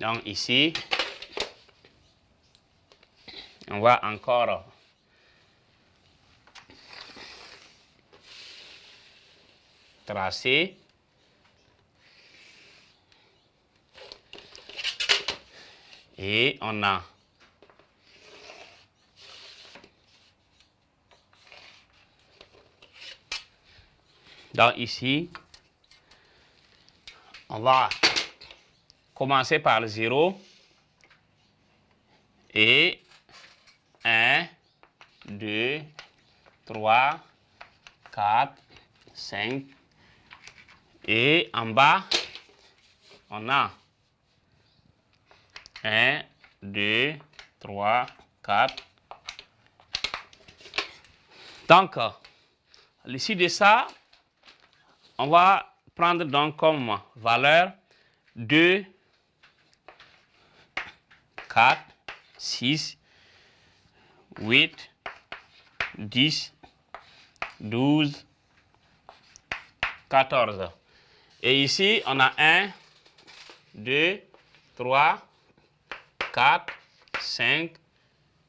Donc ici, on va encore tracer. Et on a donc ici, on va commencer par le 0 et 1, 2, 3, 4, 5 et en bas, on a 1, 2, 3, 4. Donc, l'issue de ça, on va prendre donc comme valeur 2, 4, 6, 8, 10, 12, 14. Et ici, on a 1, 2, 3, 4, 5,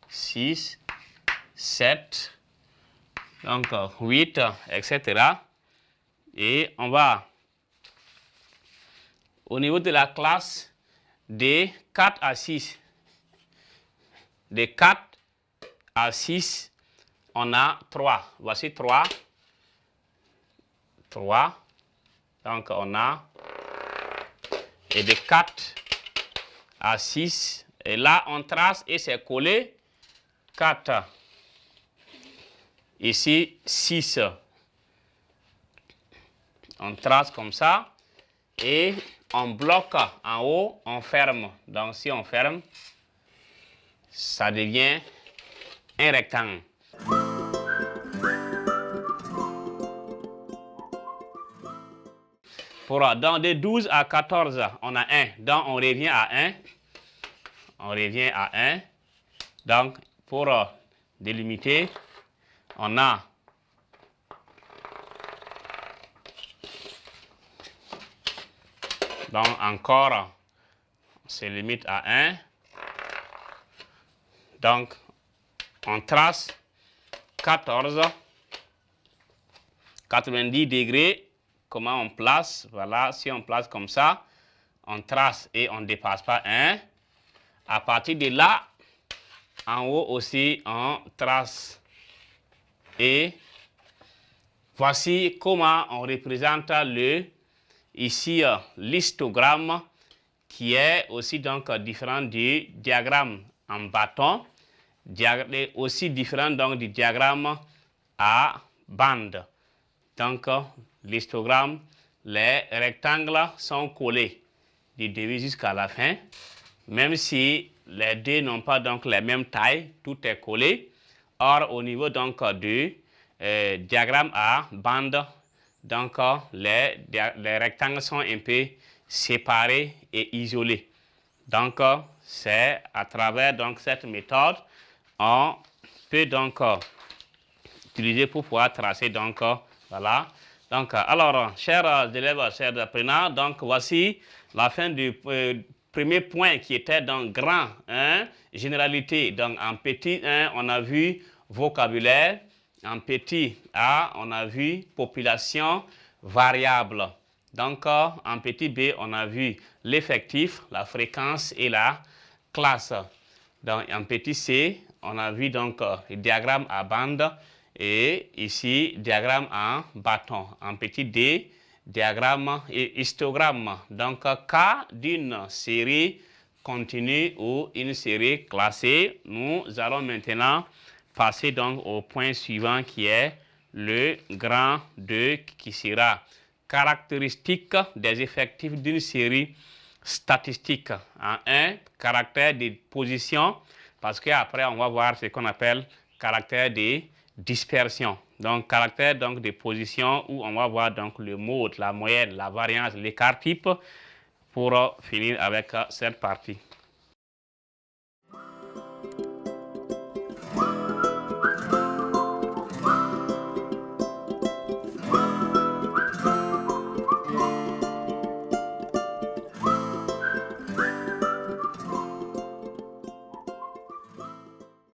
6, 7, donc 8, etc. Et on va, au niveau de la classe, de 4 à 6. De 4 à 6, on a 3. Voici 3. 3. Donc on a, et de 4 à 6, et là on trace et c'est collé 4. Ici 6. On trace comme ça et on bloque en haut, on ferme. Donc si on ferme, ça devient un rectangle. Dans de 12 à 14, on a 1. Donc on revient à 1. On revient à 1. Donc pour délimiter, on a donc encore, on se limite à 1. Donc, on trace 14, 90 degrés. Comment on place? Voilà, si on place comme ça, on trace et on ne dépasse pas 1. À partir de là, en haut aussi, on trace. Et voici comment on représente ici l'histogramme qui est aussi donc différent du diagramme en bâton, aussi différent donc du diagramme à bande. Donc l'histogramme, les rectangles sont collés du début jusqu'à la fin, même si les deux n'ont pas donc les mêmes tailles, tout est collé. Or au niveau donc du diagramme à bande, donc les rectangles sont un peu séparés et isolés. Donc c'est à travers donc cette méthode, on peut donc utiliser pour pouvoir tracer donc voilà. Donc alors chers élèves, chers apprenants, donc voici la fin du premier point qui était dans grand 1, généralité. Donc en petit 1, on a vu vocabulaire. En petit A, on a vu population variable. Donc, en petit B, on a vu l'effectif, la fréquence et la classe. Donc, en petit C, on a vu donc le diagramme à bande et ici, diagramme en bâton. En petit D, diagramme et histogramme. Donc, cas d'une série continue ou une série classée. Nous allons maintenant passer donc au point suivant qui est le grand 2 qui sera caractéristique des effectifs d'une série statistique. En 1, caractère de position, parce qu'après on va voir ce qu'on appelle caractère de dispersion. Donc caractère donc de position où on va voir donc le mode, la moyenne, la variance, l'écart type pour finir avec cette partie.